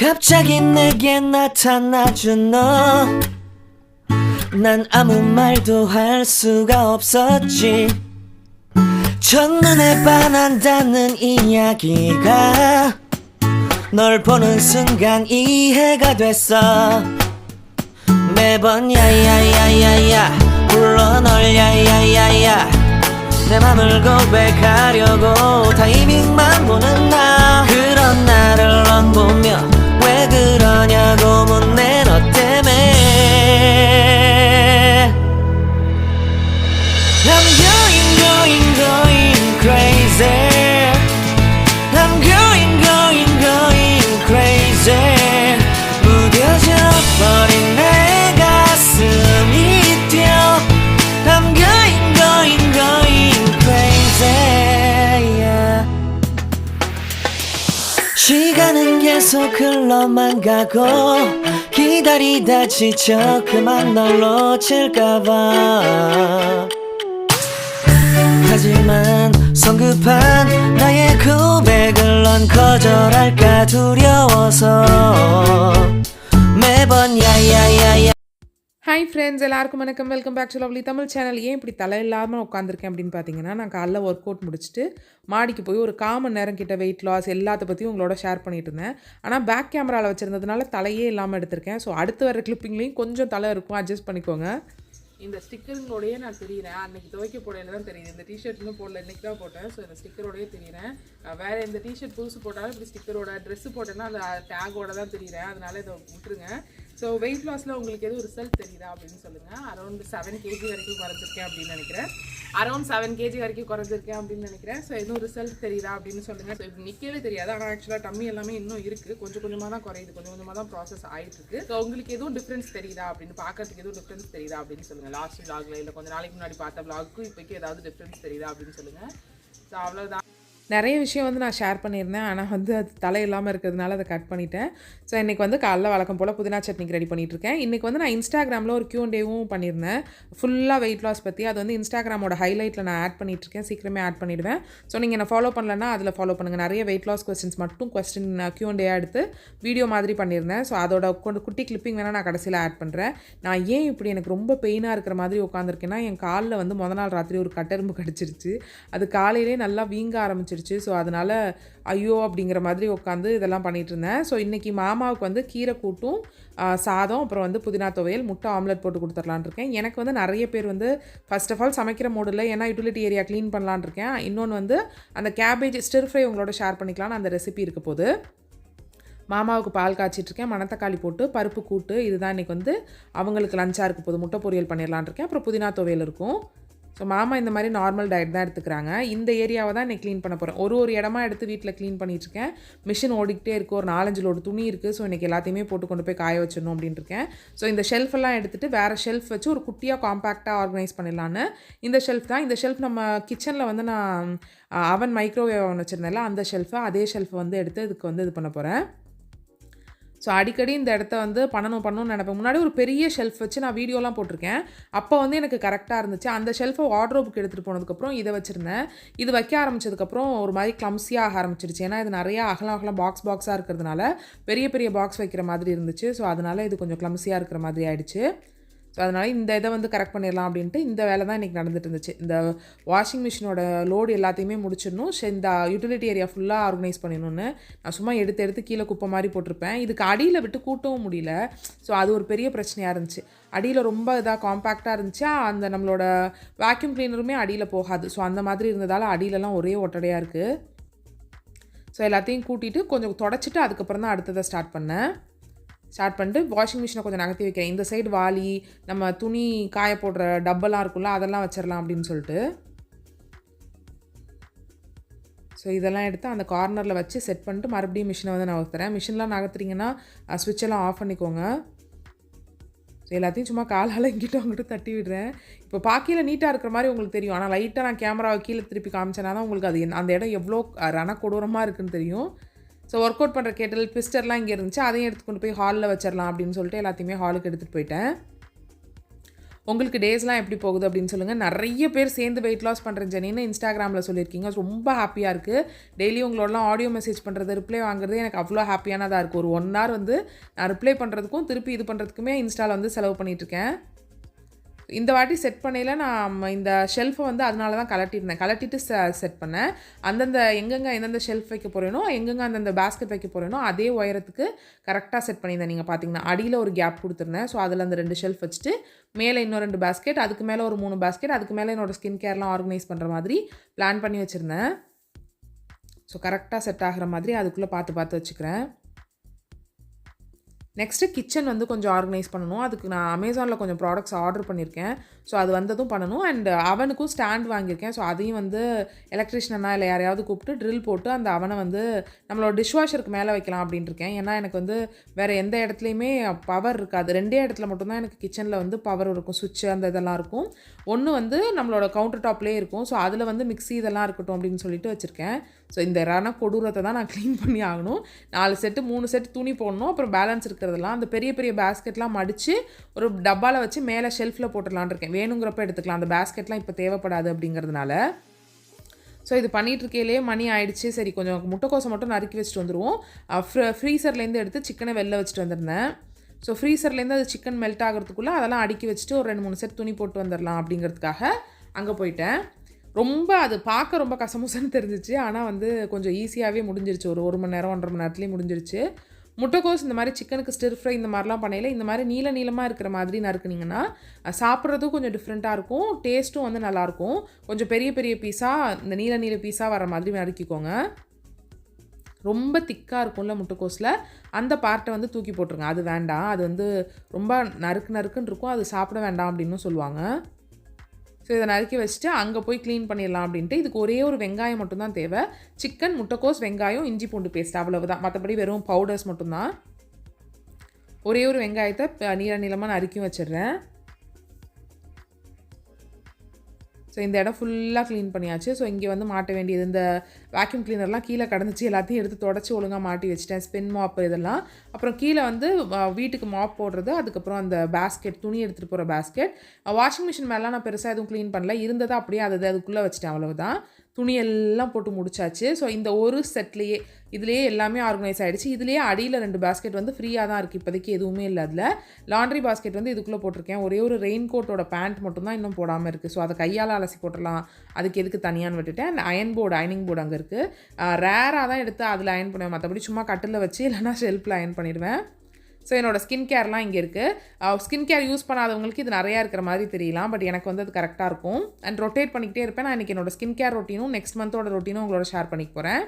갑자기 내게 나타나준 너 난 아무 말도 할 수가 없었지 첫눈에 반한다는 이야기가 널 보는 순간 이해가 됐어 매번 야야야야야 불러 널 야야야야 내 맘을 고백하려고 타이밍만 보는 나 그런 나를 넌 보며 왜 그러냐고 묻네 너 때문에 I'm going crazy I'm going crazy 무뎌져 버린 내 가슴이 뛰어 I'm going crazy yeah. 시간은 계속 흘러만 가고 기다리다 지쳐 그만 널 놓칠까봐 하지만 성급한 나의 고백을 넌 거절할까 두려워서 매번 야야야야 hi friends எல்லாருக்கும் வணக்கம் welcome back to lovely Tamil channel ஏன் இப்படி தலை இல்லாமல் உட்காந்துருக்கேன் அப்படின்னு பார்த்தீங்கன்னா நான் காலைல ஒர்க் அவுட் முடிச்சுட்டு மாடிக்கு போய் ஒரு 1/4 மணி நேரம் கிட்ட வெயிட் லாஸ் எல்லாத்த பற்றியும் உங்களோட ஷேர் பண்ணிட்டு இருந்தேன் ஆனால் பேக் கேமராவில் வச்சுருந்ததுனால தலையே இல்லாமல் எடுத்திருக்கேன் ஸோ அடுத்து வர கிளிப்பிங்லேயும் கொஞ்சம் தலை இருக்கும் அட்ஜஸ்ட் பண்ணிக்கோங்க இந்த ஸ்டிக்கருங்களோடையே நான் தெரியிறேன் அன்றைக்கி துவைக்க போடையில தான் தெரியுது இந்த டிஷர்ட் இன்னும் போடல இன்றைக்கி தான் போட்டேன் ஸோ இந்த ஸ்டிக்கரோடையே தெரியிறேன் வேறு இந்த டிஷர்ட் புதுசு போட்டாலும் இப்படி ஸ்டிக்கரோட ட்ரெஸ்ஸு போட்டேன்னா அந்த டேகோட தான் தெரியிறேன் அதனால இதை விட்டுருங்க ஸோ வெயிட் லாஸில் உங்களுக்கு எதுவும் ரிசல்ட் தெரியுதா அப்படின்னு சொல்லுங்கள் அரௌண்ட் 7 kg வரைக்கும் குறைஞ்சிருக்கேன் அப்படின்னு நினைக்கிறேன் அரௌண்ட் 7 kg வரைக்கும் குறைஞ்சிருக்கேன் அப்படின்னு நினைக்கிறேன் ஸோ எதுவும் ரிசல்ட் தெரியுதா அப்படின்னு சொல்லுங்கள் ஸோ இப்போ நிற்கவே தெரியாது ஆனால் ஆக்சுவலாக டம்மி எல்லாமே இன்னும் இருக்குது கொஞ்சம் கொஞ்சமாக தான் குறையுது கொஞ்சம் கொஞ்சமாக தான் ப்ராசஸ் ஆகிட்டு இருக்கு ஸோ உங்களுக்கு எதுவும் டிஃப்ரென்ஸ் தெரியுதா அப்படின்னு பார்க்கறதுக்கு எதுவும் டிஃப்ரென்ஸ் தெரியுதா அப்படின்னு சொல்லுங்கள் லாஸ்ட் விலாகில் இல்லை கொஞ்சம் நாளைக்கு முன்னாடி பார்த்த விலாகுக்கும் இப்போக்கி ஏதாவது டிஃப்ரென்ஸ் தெரியுதா அப்படின்னு சொல்லுங்கள் ஸோ அவ்வளோதான் நிறைய விஷயம் வந்து நான் ஷேர் பண்ணியிருந்தேன் ஆனால் வந்து அது தலை இல்லாமல் இருக்கிறதுனால அதை கட் பண்ணிட்டேன் ஸோ இன்றைக்கி வந்து காலைல வழக்கம் போல் புதினா சட்னிக்கு ரெடி பண்ணிகிட்ருக்கேன் இன்றைக்கி வந்து நான் இன்ஸ்டாகிராமில் ஒரு Q&Aவும் பண்ணியிருந்தேன் ஃபுல்லாக வெயிட் லாஸ் பற்றி அது வந்து இன்ஸ்டாகிராமோட ஹைலைட்டில் நான் ஆட் பண்ணிகிட்ருக்கேன் சீக்கிரமே ஆட் பண்ணிவிடுவேன் ஸோ நீங்கள் என்ன ஃபாலோ பண்ணலன்னா அதில் ஃபாலோ பண்ணுங்கள் நிறைய வெயிட் லாஸ் கொஸ்டின்ஸ் மட்டும் Q&A எடுத்து வீடியோ மாதிரி பண்ணியிருந்தேன் ஸோ அதோட குட்டி கிளிப்பிங் வேணால் நான் கடைசியில் ஆட் பண்ணுறேன் நான் ஏன் இப்படி எனக்கு ரொம்ப பெயினாக இருக்கிற மாதிரி உட்காந்துருக்கேன்னா என் காலில் வந்து நாள் ராத்திரி ஒரு கட்டெரும்பு கடிச்சிருச்சு அது காலையிலே நல்லா வீங்க ஆரம்பிச்சிருச்சு ஸோ அதனால் ஐயோ அப்படிங்கிற மாதிரி உட்காந்து இதெல்லாம் பண்ணிகிட்டு இருந்தேன் ஸோ இன்றைக்கி மாமாவுக்கு வந்து கீரை கூட்டும் சாதம் அப்புறம் வந்து புதினா துவையல் முட்டை ஆம்லெட் போட்டு கொடுத்துடலான் இருக்கேன் எனக்கு வந்து நிறைய பேர் வந்து ஃபர்ஸ்ட் ஆஃப் ஆல் சமைக்கிற மோடில் ஏன்னா யூட்டிலிட்டி ஏரியா க்ளீன் பண்ணலான் இருக்கேன் இன்னொன்று வந்து அந்த கேபேஜ் ஸ்டிர் ஃப்ரை உங்களோட ஷேர் பண்ணிக்கலாம்னு அந்த ரெசிபி இருக்க போது மாமாவுக்கு பால் காய்ச்சிட்ருக்கேன் மணத்தக்காளி போட்டு பருப்பு கூட்டு இதுதான் இன்றைக்கி வந்து அவங்களுக்கு லஞ்சாக இருக்க போது முட்டை பொரியல் பண்ணிடலான் இருக்கேன் அப்புறம் புதினா துவையல் இருக்கும் ஸோ மாமா இந்த மாதிரி நார்மல் டயட் தான் எடுத்துக்கிறாங்க இந்த ஏரியாவை தான் இன்றைக்கி க்ளீன் பண்ண போகிறேன் ஒரு இடமா எடுத்து வீட்டில் க்ளீன் பண்ணிகிட்ருக்கேன் மிஷின் ஓடிக்கிட்டே இருக்குது ஒரு 4-5 லோடு துணி இருக்குது ஸோ இன்றைக்கி எல்லாத்தையுமே போட்டு கொண்டு போய் காய வச்சிடணும் அப்படின்ட்டு இருக்கேன் ஸோ இந்த ஷெல்ஃபெல்லாம் எடுத்துகிட்டு வேறு ஷெல்ஃப் வச்சு ஒரு குட்டியாக காம்பேக்டாக ஆர்கனைஸ் பண்ணிடலான்னு இந்த ஷெல்ஃப் தான் இந்த ஷெல்ஃப் நம்ம கிச்சனில் வந்து நான் அவன் மைக்ரோவேவ் அவன் வச்சுருந்தேன்ல அந்த ஷெல்ஃபை அதே ஷெல்ஃபை வந்து எடுத்து இதுக்கு வந்து இது பண்ண போகிறேன் ஸோ அடிக்கடி இந்த இடத்த வந்து பண்ணணும்னு நினைப்பேன் முன்னாடி ஒரு பெரிய ஷெல்ஃப் வச்சு நான் வீடியோலாம் போட்டிருக்கேன் அப்போ வந்து எனக்கு கரெக்டாக இருந்துச்சு அந்த ஷெல்ஃபை வார்ட்ரோபுக்கு எடுத்துகிட்டு போனதுக்கப்புறம் இதை வச்சுருந்தேன் இது வைக்க ஆரம்பிச்சதுக்கப்புறம் ஒரு மாதிரி கிளம்ஸியாக ஆக ஆரம்பிச்சிருச்சு ஏன்னா இது நிறையா அகலம் பாக்ஸாக இருக்கிறதுனால பெரிய பாக்ஸ் வைக்கிற மாதிரி இருந்துச்சு ஸோ அதனால் இது கொஞ்சம் கிளம்ஸியாக இருக்கிற மாதிரி ஆயிடுச்சு ஸோ அதனால் இந்த இதை வந்து கரெக்ட் பண்ணிடலாம் அப்படின்ட்டு இந்த வேலை தான் இன்றைக்கி நடந்துட்டு இருந்துச்சு இந்த வாஷிங் மிஷினோட லோடு எல்லாத்தையுமே முடிச்சிடணும் இந்த யூட்டிலிட்டி ஏரியா ஃபுல்லாக ஆர்கனைஸ் பண்ணிடணும்னு நான் சும்மா எடுத்து கீழே குப்பை மாதிரி போட்டிருப்பேன் இதுக்கு அடியில் விட்டு கூட்டவும் முடியல ஸோ அது ஒரு பெரிய பிரச்சனையாக இருந்துச்சு அடியில் ரொம்ப இதாக காம்பேக்டாக இருந்துச்சா அந்த நம்மளோட வேக்யூம் கிளீனருமே அடியில் போகாது ஸோ அந்த மாதிரி இருந்ததால் அடியிலலாம் ஒரே ஒட்டடையாக இருக்குது ஸோ எல்லாத்தையும் கூட்டிகிட்டு கொஞ்சம் தொடச்சிட்டு அதுக்கப்புறம் தான் அடுத்ததை ஸ்டார்ட் பண்ணிட்டு வாஷிங் மிஷினை கொஞ்சம் நகர்த்தி வைக்கிறேன் இந்த சைடு வாளி நம்ம துணி காய போடுற டப்பெல்லாம் இருக்குல்ல அதெல்லாம் வச்சிடலாம் அப்படின்னு சொல்லிட்டு ஸோ இதெல்லாம் எடுத்து அந்த கார்னரில் வச்சு செட் பண்ணிட்டு மறுபடியும் மிஷினை வந்து நகர்த்துறேன் மிஷின்லாம் நகர்த்துறீங்கன்னா ஸ்விட்செல்லாம் ஆஃப் பண்ணிக்கோங்க ஸோ எல்லாத்தையும் சும்மா காலால் இங்கிட்ட அங்கிட்ட தட்டி விடுறேன் இப்போ பார்க்கையில் நீட்டாக இருக்கிற மாதிரி உங்களுக்கு தெரியும் ஆனால் லைட்டாக நான் கேமராவை கீழே திருப்பி காமிச்சேன்னா தான் உங்களுக்கு அது அந்த இடம் எவ்வளோ ரணக்கொடூரமாக இருக்குதுன்னு தெரியும் ஸோ ஒர்க் அவுட் பண்ணுற கேட்டல் பிஸ்டர்லாம் இங்கே இருந்துச்சு அதையும் எடுத்து கொண்டு போய் ஹாலில் வச்சிடலாம் அப்படின்னு சொல்லிட்டு எல்லாத்தையுமே ஹாலுக்கு எடுத்துகிட்டு போயிட்டேன் உங்களுக்கு டேஸ்லாம் எப்படி போகுது அப்படின்னு சொல்லுங்கள். நிறைய பேர் சேர்ந்து வெயிட் லாஸ் பண்ணுறேன் ஜெனின்னு இன்ஸ்டாகிராமில் சொல்லியிருக்கீங்க. ரொம்ப ஹாப்பியாக இருக்குது. டெய்லி உங்களோடலாம் ஆடியோ மெசேஜ் பண்ணுறது, ரிப்ளை வாங்குறது எனக்கு அவ்வளோ ஹாப்பியானதாக இருக்குது. ஒரு 1 hour வந்து நான் ரிப்ளை பண்ணுறதுக்கும் திருப்பி இது பண்ணுறதுக்குமே இன்ஸ்டாவில் வந்து செலவு பண்ணிகிட்ருக்கேன். இந்த வாட்டி செட் பண்ணையில் நான் இந்த ஷெல்ஃபை வந்து அதனால தான் கலட்டிட்டு செட் பண்ணேன். எங்கெங்கே எந்தெந்த ஷெல்ஃப் வைக்க போகிறேனோ, எங்கெங்கே அந்தந்த பேஸ்கெட் வைக்க போகிறேனோ அதே உயரத்துக்கு கரெக்டாக செட் பண்ணியிருந்தேன். நீங்கள் பார்த்தீங்கன்னா அடியில் ஒரு கேப் கொடுத்துருந்தேன். ஸோ அதில் அந்த 2 ஷெல்ஃப் வச்சுட்டு மேலே இன்னும் 2 பேஸ்கெட், அதுக்கு மேலே ஒரு 3 பேஸ்கெட், அதுக்கு மேலே என்னோடய ஸ்கின் கேர்லாம் ஆர்கனைஸ் பண்ணுற மாதிரி பிளான் பண்ணி வச்சுருந்தேன். ஸோ கரெக்டாக செட் ஆகிற மாதிரி அதுக்குள்ளே பார்த்து வச்சுக்கிறேன். நெக்ஸ்ட்டு கிச்சன் வந்து கொஞ்சம் ஆர்கனைஸ் பண்ணணும். அதுக்கு நான் அமேசானில் கொஞ்சம் ப்ராடக்ட்ஸ் ஆர்டர் பண்ணியிருக்கேன். ஸோ அது வந்ததும் பண்ணணும். அண்ட் அவனுக்கும் ஸ்டாண்ட் வாங்கியிருக்கேன். ஸோ அதையும் வந்து எலக்ட்ரிஷியனா இல்லை யாரையாவது கூப்பிட்டு ட்ரில் போட்டு அந்த அவனை வந்து நம்மளோட டிஷ்வாஷருக்கு மேலே வைக்கலாம் அப்படின்ட்டு இருக்கேன். ஏன்னா எனக்கு வந்து வேறு எந்த இடத்துலையுமே பவர் இருக்காது. 2 இடத்துல மட்டும்தான் எனக்கு கிச்சனில் வந்து பவர் இருக்கும். சுவிட்சு அந்த இதெல்லாம் இருக்கும். ஒன்று வந்து நம்மளோட கவுண்டர் டாப்லேயே இருக்கும். ஸோ அதில் வந்து மிக்ஸி இதெல்லாம் இருக்கட்டும் அப்படின்னு சொல்லிட்டு வச்சுருக்கேன். ஸோ இந்த கொடூரத்தை தான் நான் க்ளீன் பண்ணி ஆகணும். 3 செட்டு துணி போடணும். அப்புறம் பேலன்ஸ் இருக்கிறதெல்லாம் அந்த பெரிய பெரிய பேஸ்கெட்லாம் மடித்து ஒரு டப்பாவில் வச்சு மேலே ஷெல்ஃபில் போட்டுடலான் இருக்கேன். வேணுங்கிறப்ப எடுத்துக்கலாம். அந்த பேஸ்கெட்லாம் இப்போ தேவைப்படாது அப்படிங்கிறதுனால. ஸோ இது பண்ணிகிட்ருக்கையிலே மணி ஆயிடுச்சு. சரி கொஞ்சம் முட்டைக்கோசை மட்டும் நறுக்கி வச்சுட்டு வந்துடுவோம். ஃப்ரீசர்லேருந்து எடுத்து சிக்கனை வெளில வச்சுட்டு வந்துருந்தேன். ஸோ ஃப்ரீசர்லேருந்து அது சிக்கன் மெல்ட் ஆகிறதுக்குள்ளே அதெல்லாம் அடுக்கி வச்சுட்டு ஒரு 2-3 செட் துணி போட்டு வந்துடலாம் அப்படிங்கிறதுக்காக அங்கே போயிட்டேன். அது பார்க்க ரொம்ப கசமுசன்னு தெரிஞ்சிச்சு. ஆனால் வந்து கொஞ்சம் ஈஸியாகவே முடிஞ்சிருச்சு. ஒரு 1 மணி நேரம் 1.5 மணி நேரத்துலேயே முடிஞ்சிருச்சு. முட்டைக்கோஸ் இந்த மாதிரி சிக்கனுக்கு ஸ்டிர் ஃப்ரை இந்த மாதிரிலாம் பண்ணையில் இந்த மாதிரி நீளமாக இருக்கிற மாதிரி நறுக்குனிங்கன்னா சாப்பிட்றதும் கொஞ்சம் டிஃப்ரெண்ட்டாக இருக்கும். டேஸ்ட்டும் வந்து நல்லாயிருக்கும். கொஞ்சம் பெரிய பெரிய பீஸாக இந்த நீல பீஸாக வர மாதிரி நறுக்கிக்கோங்க. ரொம்ப திக்காக இருக்கும்ல முட்டைக்கோஸில், அந்த பார்ட்டை வந்து தூக்கி போட்டுருங்க. அது வேண்டாம். அது வந்து ரொம்ப நறுக்குன்னு இருக்கும். அது சாப்பிட வேண்டாம் அப்படின்னு சொல்லுவாங்க. ஸோ இதை நறுக்கி வச்சுட்டு அங்கே போய் க்ளீன் பண்ணிடலாம் அப்படின்ட்டு. இதுக்கு ஒரே ஒரு வெங்காயம் மட்டும்தான் தேவை. சிக்கன், முட்டைக்கோஸ், வெங்காயம், இஞ்சி பூண்டு பேஸ்ட் அவ்வளவுதான். மற்றபடி வெறும் பவுடர்ஸ் மட்டும்தான். ஒரே ஒரு வெங்காயத்தை நீளமாக நறுக்கி வச்சிடுறேன். ஸோ இந்த இடம் ஃபுல்லாக க்ளீன் பண்ணியாச்சு. ஸோ இங்கே வந்து மாட்ட வேண்டியது இந்த வேக்யூம் கிளீனர்லாம் கீழே கடந்துச்சு. எல்லாத்தையும் எடுத்து தொடச்சி ஒழுங்காக மாட்டி வச்சுட்டேன். ஸ்பின் மாப்பு இதெல்லாம். அப்புறம் கீழே வந்து வீட்டுக்கு மாப் போடுறது, அதுக்கப்புறம் அந்த பேஸ்கெட், துணி எடுத்துகிட்டு போகிற பேஸ்கெட். வாஷிங் மிஷின் மேலாம் நான் பெருசாக எதுவும் க்ளீன் பண்ணல. இருந்ததை அப்படியே அதுக்குள்ளே வச்சுட்டேன். அவ்வளவுதான். துணியெல்லாம் போட்டு முடிச்சாச்சு. ஸோ இந்த ஒரு செட்லேயே இதுலேயே எல்லாமே ஆர்கனைஸ் ஆகிடுச்சு. இதுலேயே அடியில் 2 பேஸ்கெட் வந்து ஃப்ரீயாக தான் இருக்குது. இப்போதைக்கு எதுவுமே இல்லை. அதில் லாண்ட்ரி பாஸ்கெட் வந்து இதுக்குள்ளே போட்டிருக்கேன். ஒரே ஒரு ரெயின் கோட்டோட பேண்ட் மட்டும்தான் இன்னும் போடாமல் இருக்குது. ஸோ அதை கையால் அலசி போட்டுடலாம், அதுக்கு எதுக்கு தனியான்னு விட்டுட்டேன். அந்த அயனிங் போர்டு அங்கே இருக்குது. ரேராக தான் எடுத்து அதில் அயன் பண்ணுவேன். மற்றபடி சும்மா கட்டில் வச்சு இல்லைனா ஷெல்ஃபில் அயன் பண்ணிடுவேன். ஸோ என்னோடய ஸ்கின் கேர்லாம் இங்கே இருக்குது. ஸ்கின் கேர் யூஸ் பண்ணாதவங்களுக்கு இது நிறையா இருக்கிற மாதிரி தெரியலாம். பட் எனக்கு வந்து அது கரெக்டாக இருக்கும். அண்ட் ரொட்டேட் பண்ணிக்கிட்டே இருப்பேன். நான் இன்றைக்கி என்னோடய ஸ்கின் கேர் ரொட்டீனும் நெக்ஸ்ட் மந்தோட ரொட்டீனும் உங்களோட ஷேர் பண்ணிக்க போகிறேன்.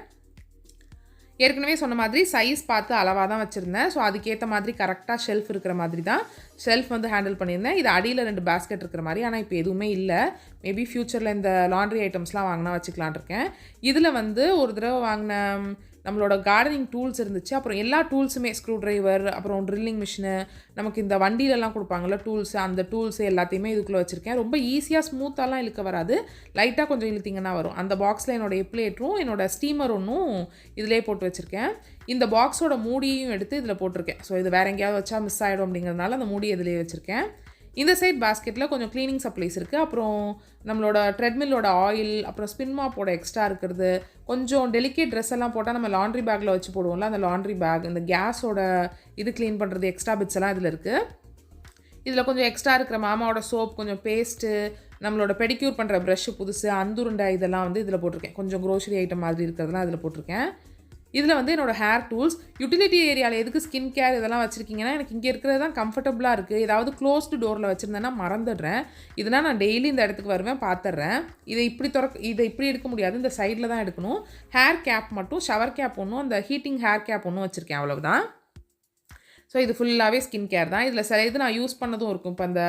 ஏற்கனவே சொன்ன மாதிரி சைஸ் பார்த்து அளவாக தான் வச்சுருந்தேன். ஸோ அதுக்கேற்ற மாதிரி கரெக்டாக ஷெல்ஃப் இருக்கிற மாதிரி தான் ஷெல்ஃப் வந்து ஹேண்டில் பண்ணியிருந்தேன். இது அடியில் 2 பேஸ்கெட் இருக்கிற மாதிரி. ஆனால் இப்போ எதுவுமே இல்லை. மேபி ஃப்யூச்சரில் இந்த லாண்ட்ரி ஐட்டம்ஸ்லாம் வாங்கினா வச்சுக்கலான் இருக்கேன். இதில் வந்து ஒரு தடவை வாங்கின நம்மளோட கார்டனிங் டூல்ஸ் இருந்துச்சு. அப்புறம் எல்லா டூல்ஸுமே ஸ்க்ரூ ட்ரைவர், அப்புறம் ட்ரில்லிங் மிஷினு, நமக்கு இந்த வண்டியிலலாம் கொடுப்பாங்கள்ல டூல்ஸு, அந்த டூல்ஸு எல்லாத்தையுமே இதுக்குள்ளே வச்சுருக்கேன். ரொம்ப ஈஸியாக ஸ்மூத்தாலாம் இழுக்க வராது. லைட்டாக கொஞ்சம் இழுத்திங்கன்னா வரும். அந்த பாக்ஸில் என்னோடய எப்ளேட்டரும் என்னோடய ஸ்டீமர் ஒன்றும் இதிலே போட்டு வச்சுருக்கேன். இந்த பாக்ஸோட மூடியும் எடுத்து இதில் போட்டிருக்கேன். ஸோ இது வேறு எங்கேயாவது வச்சா மிஸ் ஆகிடும் அப்படிங்கிறதுனால அந்த மூடி இதிலே வச்சுருக்கேன். இந்த சைட் பேஸ்கெட்டில் கொஞ்சம் க்ளீனிங் சப்ளைஸ் இருக்குது. அப்புறம் நம்மளோட ட்ரெட்மில்லோட ஆயில், அப்புறம் ஸ்பின் மாப்போட எக்ஸ்ட்ரா இருக்கிறது, கொஞ்சம் டெலிகேட் ட்ரெஸ் எல்லாம் போட்டால் நம்ம லாண்ட்ரி பேக்கில் வச்சு போடுவோம்ல, அந்த லாண்ட்ரி பேக், இந்த கேஸோட இது க்ளீன் பண்ணுறது எக்ஸ்ட்ரா பிட்ஸ் எல்லாம் இதில் இருக்குது. இதில் கொஞ்சம் எக்ஸ்ட்ரா இருக்கிற மாமாவோட சோப், கொஞ்சம் பேஸ்ட்டு, நம்மளோட பெடிக்யூர் பண்ணுற ப்ரஷ்ஷு புதுசு, அந்துருண்டை இதெல்லாம் வந்து இதில் போட்டிருக்கேன். கொஞ்சம் க்ரோசரி ஐட்டம் மாதிரி இருக்கிறதுலாம் இதில் போட்டிருக்கேன். இதில் வந்து என்னோடய ஹேர் டூல்ஸ், யூட்டிலிட்டி ஏரியாவில் எதுக்கு ஸ்கின் கேர் இதெல்லாம் வச்சுருக்கீங்கன்னா, எனக்கு இங்கே இருக்கிறது தான் கம்ஃபர்டபுளாக இருக்குது. ஏதாவது க்ளோஸ்டு டோரில் வச்சுருந்தேன்னா மறந்துடுறேன். இதனால் நான் டெய்லி இந்த இடத்துக்கு வருவேன், பார்த்துட்றேன். இதை இப்படி எடுக்க முடியாது, இந்த சைடில் தான் எடுக்கணும். ஹேர் கேப் மட்டும், ஷவர் கேப் ஒன்றும், அந்த ஹீட்டிங் ஹேர் கேப் ஒன்றும் வச்சுருக்கேன். அவ்வளவுதான். ஸோ இது ஃபுல்லாகவே ஸ்கின் கேர் தான். இதில் சில இது நான் யூஸ் பண்ணதும் இருக்கும். இப்போ அந்த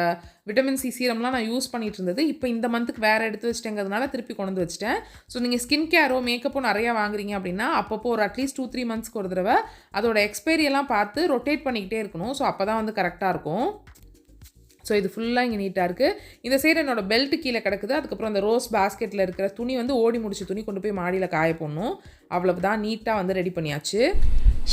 விட்டமின் சி சீரம்லாம் நான் யூஸ் பண்ணிகிட்டு இருந்தது. இப்போ இந்த மந்த்துக்கு வேறு எடுத்து வச்சுட்டேங்கிறதுனால திருப்பி கொண்டு வந்து வச்சுட்டேன். ஸோ நீங்கள் ஸ்கின் கேரோ மேக்கப்போ நிறையா வாங்குறீங்க அப்படின்னா அப்பப்போ ஒரு அட்லீஸ்ட் 2-3 மந்த்ஸ்க்கு ஒரு தடவை அதோட எக்ஸ்பைரியெல்லாம் பார்த்து ரொட்டேட் பண்ணிக்கிட்டே இருக்கணும். ஸோ அப்போ தான் வந்து கரெக்டாக இருக்கும். ஸோ இது ஃபுல்லாக இங்கே நீட்டாக இருக்குது. இந்த சைடு என்னோடய பெல்ட்டு கீழே கிடக்குது. அதுக்கப்புறம் அந்த ரோஸ் பேஸ்கெட்டில் இருக்கிற துணி வந்து ஓடி முடிச்ச துணி கொண்டு போய் மாடியில் காய போடணும். அவ்வளவுதான். நீட்டாக வந்து ரெடி பண்ணியாச்சு.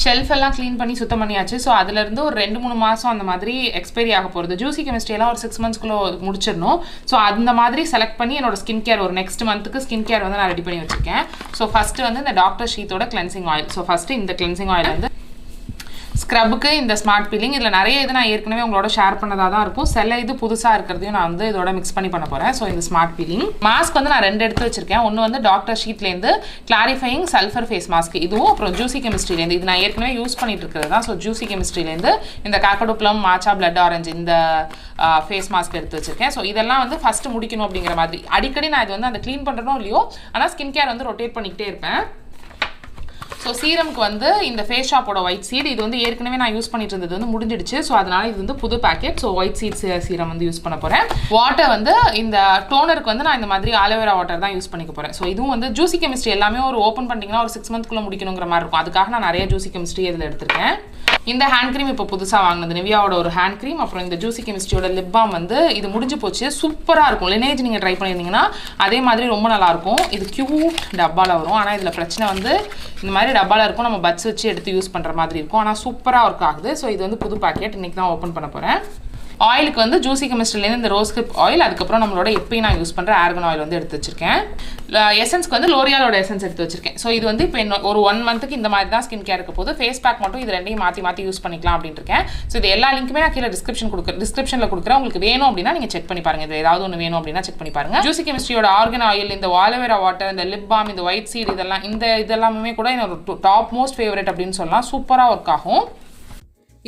ஷெல்ஃப் எல்லாம் க்ளீன் பண்ணி சுத்தம் பண்ணியாச்சு. ஸோ அதுலேருந்து ஒரு 2-3 மாதம் அந்த மாதிரி எக்ஸ்பைரி ஆக போகிறது. ஜூசி கெமிஸ்ட்ரி எல்லாம் ஒரு 6 மந்த்ஸ்க்குள்ளே முடிச்சிடணும். ஸோ அந்த மாதிரி செலக்ட் பண்ணி என்னோட ஸ்கின் கேர் ஒரு நெக்ஸ்ட் மந்த்துக்கு ஸ்கின் கேர் வந்து நான் ரெடி பண்ணி வச்சுருக்கேன். ஸோ ஃபஸ்ட்டு வந்து இந்த டாக்டர் ஷீத்தோட கிளென்சிங் ஆயில். ஸோ ஃபஸ்ட்டு இந்த கிளென்சிங் ஆயில் வந்து ஸ்க்ரப்புக்கு இந்த ஸ்மார்ட் பீலிங். இதில் நிறைய இது நான் ஏற்கனவே உங்களோட ஷேர் பண்ணதாக தான் இருக்கும். சில இது புதுசாக இருக்கிறதையும் நான் வந்து இதோட மிக்ஸ் பண்ணி பண்ண போகிறேன். ஸோ இந்த ஸ்மார்ட் பீலிங் மாஸ்க் வந்து நான் 2 எடுத்து வச்சிருக்கேன். ஒன்று வந்து டாக்டர் ஷீட்லேருந்து கிளாரிஃபையிங் சல்ஃபர் ஃபேஸ் மாஸ்க், இதுவும் அப்புறம் ஜூசி கெமிஸ்ட்ரிலேருந்து. இது நான் ஏற்கனவே யூஸ் பண்ணிட்டு இருக்கிறது தான். ஸோ ஜூசி கெமிஸ்ட்ரிலேருந்து இந்த காக்கடோ ப்ளம், மாச்சா, பிளட் ஆரஞ்சு இந்த ஃபேஸ் மாஸ்க் எடுத்து வச்சிருக்கேன். ஸோ இதெல்லாம் வந்து ஃபஸ்ட்டு முடிக்கணும் அப்படிங்கிற மாதிரி. அடிக்கடி நான் இது வந்து அந்த க்ளீன் பண்ணுறனோ இல்லையோ, ஆனால் ஸ்கின் கேர் வந்து ரொட்டேட் பண்ணிக்கிட்டே இருப்பேன். ஸோ சீரம்க்கு வந்து இந்த ஃபேஸ் ஷாப்போட ஒயிட் சீட், இது வந்து ஏற்கனவே நான் யூஸ் பண்ணிட்டு இருந்தது வந்து முடிஞ்சிடுச்சு. ஸோ அதனால இது வந்து புது packet. So white seat serum வந்து யூஸ் பண்ண போகிறேன். வாட்டர் வந்து இந்த டோனருக்கு வந்து நான் இந்த மாதிரி ஆலோவேரா வாட்டர் தான் யூஸ் பண்ணிக்க போகிறேன். ஸோ இதுவும் வந்து ஜூசி கெமிஸ்ட்ரி எல்லாமே ஒரு ஓப்பன் பண்ணிட்டீங்கன்னா ஒரு 6 மந்த்க்குள்ளே முடிக்கணுங்கிற மாதிரி இருக்கும். அதுக்காக நான் நிறைய ஜூசி கெமிஸ்ட்ரி இதில் எடுத்திருக்கேன். இந்த ஹேண்ட் க்ரீம் இப்போ புதுசாக வாங்கினது, நிவியாவோட ஒரு ஹேண்ட் க்ரீம். அப்புறம் இந்த ஜூசி கெமிஸ்ட்ரியோட லிப் பாம் வந்து இது முடிஞ்சு போச்சு. சூப்பராக இருக்கும். லினேஜ் நீங்கள் ட்ரை பண்ணியிருந்தீங்கன்னா அதே மாதிரி ரொம்ப நல்லாயிருக்கும். இது கியூட் டப்பாவில் வரும். ஆனால் இதில் பிரச்சனை வந்து இந்த மாதிரி டப்பாவில் இருக்கும், நம்ம பட்ஸ் வச்சு எடுத்து யூஸ் பண்ணுற மாதிரி இருக்கும். ஆனால் சூப்பராக ஒர்க் ஆகுது. ஸோ இது வந்து புது பேக்கெட், இன்றைக்கி தான் ஓப்பன் பண்ண போகிறேன். ஆயிலுக்கு வந்து ஜூசி கெமிஸ்ட்ரிலேருந்து இந்த ரோஸ் ஹிப் ஆயில், அதுக்கப்புறம் நம்மளோட எப்பயும் நான் யூஸ் பண்ணுற ஆர்கன் ஆயில் வந்து எடுத்து வச்சிருக்கேன். எசன்ஸ்க்கு வந்து லோரியாலோட எசன்ஸ் எடுத்து வச்சிருக்கேன். ஸோ இது வந்து இப்போ ஒரு 1 மந்த்துக்கு இந்த மாதிரி தான் ஸ்கின் கேர் இருக்க போது. ஃபேஸ் பேக் மட்டும் இது ரெண்டையும் மாற்றி யூஸ் பண்ணிக்கலாம் அப்படின்னு இருக்கேன். ஸோ இது எல்லா லிங்க்குமே நான் கீழே டிஸ்கிரிப்ஷனில் கொடுக்குறேன். உங்களுக்கு வேணும் அப்படின்னா நீங்கள் செக் பண்ணி பாருங்கள். இது ஏதாவது ஒன்று வேணும் அப்படின்னா செக் பண்ணி பாருங்கள். ஜூசி கெமிஸ்ட்ரியோட ஆர்கன் ஆயில், இந்த ஆலோவேரா வாட்டர், இந்த லிப் பாம், இந்த ஒயிட் சீட், இதெல்லாமே கூட என்னோட டாப் மோஸ்ட் ஃபேவரட் அப்படின்னு சொல்லலாம். சூப்பராக ஒர்க் ஆகும்.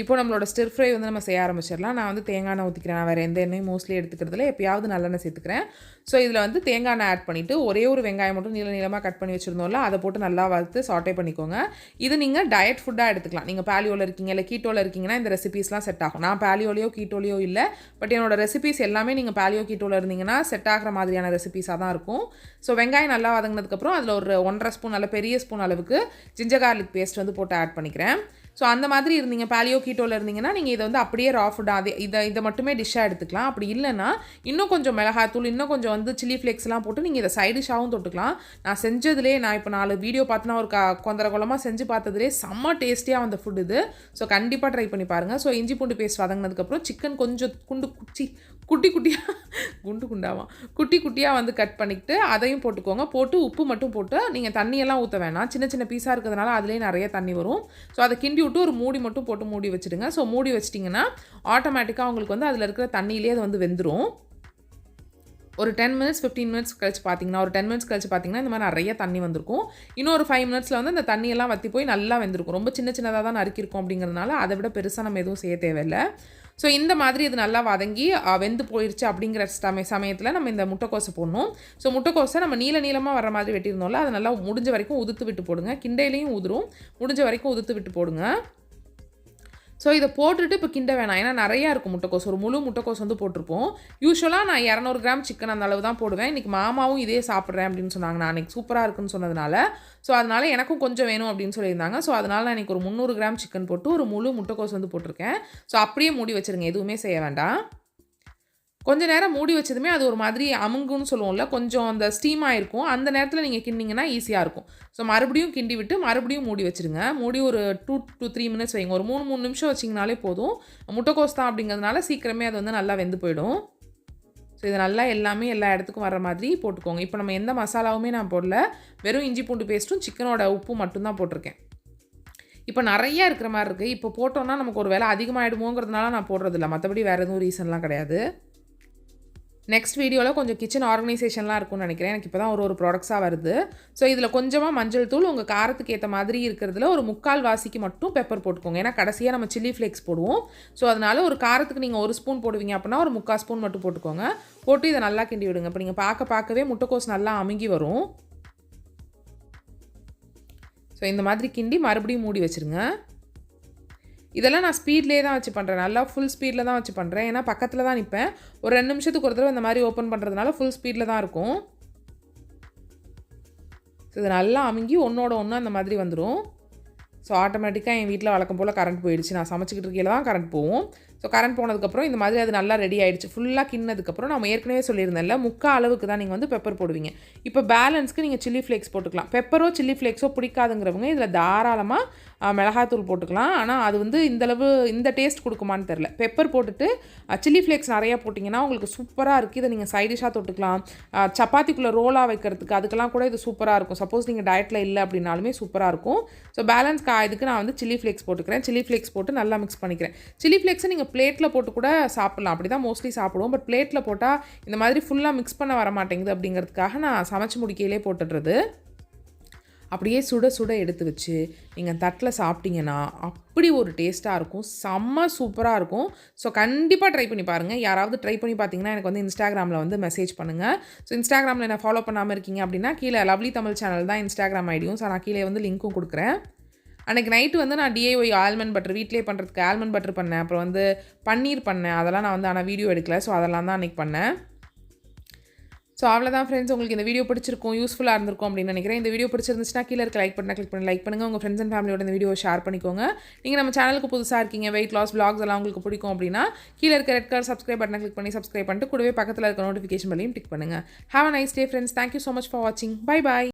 இப்போ நம்மளோட ஸ்டிர் ஃப்ரை வந்து நம்ம செய்ய ஆரம்பிச்சிடலாம். நான் வந்து தேங்காய் எண்ணெய் ஊற்றிக்கிறேன். நான் வேறு எந்த எண்ணெயும் மோஸ்ட்லி எடுத்துக்கிறதுல எப்பயாவது நல்லெண்ணெய் சேர்த்துக்கிறேன். ஸோ இதில் வந்து தேங்காய் எண்ணெய் ஆட் பண்ணிவிட்டு ஒரே ஒரு வெங்காயம் மட்டும் நீளமாக கட் பண்ணி வச்சுருந்தோம்ல, அதை போட்டு நல்லா வறுத்து சாட்டே பண்ணிக்கோங்க. இது நீங்கள் டயட் ஃபுட்டாக எடுத்துக்கலாம். நீங்கள் பேலியோவில் இருக்கீங்க இல்லை கீட்டோவில் இருக்கீங்கன்னா இந்த ரெசிபீஸ்லாம் செட் ஆகும். நான் பேலியோலையோ கீட்டோலையோ இல்லை, பட் என்னோட ரெசிபீஸ் எல்லாமே நீங்கள் பேலியோ கீட்டோவில் இருந்தீங்கன்னா செட் ஆகிற மாதிரியான ரெசிபீஸாக தான் இருக்கும். ஸோ வெங்காயம் நல்லா வதங்கினதுக்கப்புறம் அதில் ஒரு 1.5 ஸ்பூன் நல்ல பெரிய ஸ்பூன் அளவுக்கு ஜிஞ்சர் கார்லிக் பேஸ்ட் வந்து போட்டு ஆட் பண்ணிக்கிறேன். ஸோ அந்த மாதிரி இருந்தீங்க பேலியோ கீட்டோவில் இருந்தீங்கன்னா நீங்கள் இதை வந்து அப்படியே ரா ஃபுட்டாக இதை மட்டுமே டிஷ்ஷாக எடுத்துக்கலாம். அப்படி இல்லைன்னா இன்னும் கொஞ்சம் மிளகாத்தூள், இன்னும் கொஞ்சம் வந்து சில்லி ஃப்ளேக்ஸ்லாம் போட்டு நீங்கள் இதை சைட் டிஷ்ஷாகவும் தொட்டுக்கலாம். நான் செஞ்சதுலேயே, நான் இப்போ 4 வீடியோ பார்த்துனா ஒரு கொந்தரகுலமாக செஞ்சு பார்த்ததுலேயே செம்ம டேஸ்டியாக வந்த ஃபுட் இது. ஸோ கண்டிப்பாக ட்ரை பண்ணி பாருங்கள். ஸோ இஞ்சி பூண்டு பேஸ்ட் வதங்கினதுக்கப்புறம் சிக்கன் கொஞ்சம் குட்டி குட்டியாக வந்து கட் பண்ணிக்கிட்டு அதையும் போட்டுக்கோங்க. போட்டு உப்பு மட்டும் போட்டு நீங்கள் தண்ணியெல்லாம் ஊற்ற வேணாம். சின்ன சின்ன பீஸாக இருக்கிறதுனால அதுலேயே நிறைய தண்ணி வரும். ஸோ அதை கிண்டி விட்டு ஒரு மூடி மட்டும் போட்டு மூடி வச்சுடுங்க. ஸோ மூடி வச்சிட்டிங்கன்னா ஆட்டோமேட்டிக்காக உங்களுக்கு வந்து அதில் இருக்கிற தண்ணியிலே அது வந்து வெந்துடும். ஒரு 10 மினிட்ஸ் 15 மினிட்ஸ் கழிச்சு பார்த்தீங்கன்னா, ஒரு 10 மினிட்ஸ் கழிச்சு பார்த்தீங்கன்னா இந்த மாதிரி நிறைய தண்ணி வந்திருக்கும். இன்னும் ஒரு 5 மினிட்ஸில் வந்து அந்த தண்ணியெல்லாம் வற்றி போய் நல்லா வெந்திருக்கும். ரொம்ப சின்னதாக தான் நறுக்கியிருக்கும் அப்படிங்கிறதுனால அதை விட பெருசாக நம்ம எதுவும் செய்ய தேவையில்லை. ஸோ இந்த மாதிரி இது நல்லா வதங்கி வெந்து போயிடுச்சு அப்படிங்கிற சமயத்தில் நம்ம இந்த முட்டைக்கோசை போடணும். ஸோ முட்டைக்கோசை நம்ம நீளமாக வர மாதிரி வெட்டியிருந்தோம்ல, அதை நல்லா முடிஞ்ச வரைக்கும் உதுத்து விட்டு போடுங்க. கிண்டையிலையும் உதிரும், முடிஞ்ச வரைக்கும் உதுத்து விட்டு போடுங்க. ஸோ இதை போட்டுட்டு இப்போ கிண்ட வேணாம், ஏன்னா நிறையா இருக்கும் முட்டைக்கோஸ். ஒரு முழு முட்டைக்கோஸ் வந்து போட்டிருப்போம். யூஸ்வலாக நான் 200 கிராம் சிக்கன் அந்த அளவு தான் போடுவேன். இன்றைக்கி மாமாவும் இதே சாப்பிட்றேன் அப்படின்னு சொன்னாங்க. நான் அன்றைக்கி சூப்பராக இருக்குன்னு சொன்னதுனால, ஸோ அதனால் எனக்கும் கொஞ்சம் வேணும் அப்படின்னு சொல்லியிருந்தாங்க. ஸோ அதனால் நான் இன்றைக்கி ஒரு 300 கிராம் சிக்கன் போட்டு ஒரு முழு முட்டைக்கோஸ் வந்து போட்டிருக்கேன். ஸோ அப்படியே மூடி வச்சுருங்க, எதுவுமே செய்ய வேண்டாம். கொஞ்சம் நேரம் மூடி வச்சதுமே அது ஒரு மாதிரி அமுங்குன்னு சொல்லுவோம்ல, கொஞ்சம் அந்த ஸ்டீம் ஆகிருக்கும். அந்த நேரத்தில் நீங்கள் கிண்டிங்கன்னா ஈஸியாக இருக்கும். ஸோ மறுபடியும் கிண்டி விட்டு மறுபடியும் மூடி வச்சுருங்க. மூடி ஒரு 2 to 3 மினிட்ஸ் வைங்க. ஒரு 3 நிமிஷம் வச்சிங்கனாலே போதும். முட்டைக்கோஸ் தான் அப்படிங்கிறதுனால சீக்கிரமே அது வந்து நல்லா வெந்து போயிடும். ஸோ இதை நல்லா எல்லாமே எல்லா இடத்துக்கும் வர மாதிரி போட்டுக்கோங்க. இப்போ நம்ம எந்த மசாலாவுமே நான் போடல, வெறும் இஞ்சி பூண்டு பேஸ்ட்டும் சிக்கனோட உப்பு மட்டும்தான் போட்டிருக்கேன். இப்போ நிறையா இருக்கிற மாதிரி இருக்குது. இப்போ போட்டோன்னா நமக்கு ஒரு வேலை அதிகமாகிடுமோங்கிறதுனால நான் போடுறதில்ல, மற்றபடி வேறு எதுவும் ரீசன்லாம் கிடையாது. நெக்ஸ்ட் வீடியோவில் கொஞ்சம் கிச்சன் ஆர்கனைசேஷன்லாம் இருக்கும்னு நினைக்கிறேன். எனக்கு இப்போ தான் ஒரு ப்ராடக்ட்ஸாக வருது. ஸோ இதில் கொஞ்சமாக மஞ்சள் தூள், உங்கள் காரத்துக்கு ஏற்ற மாதிரி இருக்கிறதுல ஒரு 3/4 வாசிக்கு மட்டும் பெப்பர் போட்டுக்கோங்க. ஏன்னா கடைசியாக நம்ம சில்லி ஃப்ளேக்ஸ் போடுவோம். ஸோ அதனால் ஒரு காரத்துக்கு நீங்கள் 1 ஸ்பூன் போடுவீங்க அப்படின்னா ஒரு 3/4 ஸ்பூன் மட்டும் போட்டுக்கோங்க. போட்டு இதை நல்லா கிண்டி விடுங்க. இப்போ நீங்கள் பார்க்கவே முட்டைக்கோஸ் நல்லா அமுங்கி வரும். ஸோ இந்த மாதிரி கிண்டி மறுபடியும் மூடி வச்சுருங்க. இதெல்லாம் நான் ஸ்பீட்லேயே தான் வச்சு பண்ணுறேன், நல்லா ஃபுல் ஸ்பீடில் தான் வச்சு பண்ணுறேன். ஏன்னா பக்கத்தில் தான் நிற்பேன். ஒரு 2 நிமிஷத்துக்கு ஒரு தடவை இந்த மாதிரி ஓப்பன் பண்ணுறதுனால ஃபுல் ஸ்பீடில் தான் இருக்கும். ஸோ இது நல்லா அமுங்கி ஒன்றோட ஒன்று அந்த மாதிரி வந்துடும். ஸோ ஆட்டோமேட்டிக்காக என் வீட்டில் வழக்கம் போல் கரண்ட் போயிடுச்சு. நான் சமைச்சிக்கிட்டு இருக்கையில் தான் கரண்ட் போகும். ஸோ கரண்ட் போனதுக்கப்புறம் இந்த மாதிரி அது நல்லா ரெடி ஆகிடுச்சு. ஃபுல்லாக கிண்ணதுக்கப்புறம் நம்ம ஏற்கனவே சொல்லியிருந்தேன்ல, முக்கால் அளவுக்கு தான் நீங்கள் வந்து பெப்பர் போடுவீங்க. இப்போ பேலன்ஸ்க்கு நீங்கள் சில்லி ஃப்ளேக்ஸ் போட்டுக்கலாம். பெப்பரோ சில்லி ஃப்ளேக்ஸோ பிடிக்காதுங்கிறவங்க இதில் தாராளமாக மிளகாத்தூள் போட்டுக்கலாம். ஆனால் அது வந்து இந்தளவு இந்த டேஸ்ட் கொடுக்குமான்னு தெரில. பெப்பர் போட்டுட்டு சில்லி ஃப்ளேக்ஸ் நிறையா போட்டிங்கன்னா உங்களுக்கு சூப்பராக இருக்குது. இதை நீங்கள் சைடிஷாக தொட்டுக்கலாம். சப்பாத்திக்குள்ளே ரோலாக வைக்கிறதுக்கு அதுக்கெல்லாம் கூட இது சூப்பராக இருக்கும். சப்போஸ் நீங்கள் டயட்டில் இல்லை அப்படின்னாலுமே சூப்பராக இருக்கும். ஸோ பேலன்ஸ் இதுக்கு நான் வந்து சில்லி ஃப்ளேக்ஸ் போட்டுக்கிறேன். சில்லி ஃப்ளேக்ஸ் போட்டு நல்லா மிக்ஸ் பண்ணிக்கிறேன். சில்லி ஃப்ளேக்ஸை நீங்கள் பிளேட்டில் போட்டு கூட சாப்பிட்லாம். அப்படி தான் மோஸ்ட்லி சாப்பிடுவோம். பட் பிளேட்டில் போட்டால் இந்த மாதிரி ஃபுல்லாக மிக்ஸ் பண்ண வர மாட்டேங்குது அப்படிங்கிறதுக்காக நான் சமைச்சு முடிக்கையிலே போட்டுடுறது. அப்படியே சுட சுட எடுத்து வச்சு நீங்கள் தட்டில் சாப்பிட்டீங்கன்னா அப்படி ஒரு டேஸ்ட்டாக இருக்கும். செம்ம சூப்பராக இருக்கும். ஸோ கண்டிப்பாக ட்ரை பண்ணி பாருங்கள். யாராவது ட்ரை பண்ணி பார்த்தீங்கன்னா எனக்கு வந்து இன்ஸ்டாகிராமில் வந்து மெசேஜ் பண்ணுங்கள். ஸோ இன்ஸ்டாகிராமில் என்ன ஃபாலோ பண்ணாமல் இருக்கீங்க அப்படின்னா கீழே லவ்லி தமிழ் சேனல் தான் இன்ஸ்டாகிராம் ஐடியும். ஸோ நான் கீழே வந்து லிங்க்கும் கொடுக்குறேன். அன்றைக்கி நைட்டு வந்து நான் DIY ஆல்மண்ட் பட்டர் வீட்டிலே பண்ணுறதுக்கு ஆல்மண்ட் பட்டர் பண்ணேன். அப்புறம் வந்து பன்னீர் பண்ணேன். அதெல்லாம் நான் வந்து ஆனால் வீடியோ எடுக்கல. ஸோ அதெல்லாம் தான் அன்றைக்கி பண்ணேன். ஸோ அவ்வளோதான் ஃப்ரெண்ட்ஸ், உங்களுக்கு இந்த வீடியோ பிடிச்சிருக்கும், யூஸ்ஃபுல்லாக இருந்திருக்கும் அப்படின்னு நினைக்கிறேன். இந்த வீடியோ பிடிச்சிருந்துச்சுன்னா கீழே இருக்க லைக் பட்டனை கிளிக் பண்ணி லைக் பண்ணுங்கள். உங்கள் ஃப்ரெண்ட்ஸ் அண்ட் ஃபேமிலியோட இந்த வீடியோ ஷேர் பண்ணிக்கோங்க. நீங்கள் நம்ம சேனலுக்கு புதுசாக இருக்கீங்க, வெயிட் லாஸ் vlogs எல்லாம் உங்களுக்கு பிடிக்கும் அப்படின்னா கீழே இருக்க ரெட் கலர் சப்ஸ்கிரைப் பட்டனை கிளிக் பண்ணி சப்ஸ்கிரைப் பண்ணிட்டு கூடவே பக்கத்தில் இருக்க நோட்டிஃபிகேஷன் பண்ணி டிக் பண்ணுங்கள். Have a nice day friends. Thank you so much for வாட்சிங். பை பாய்.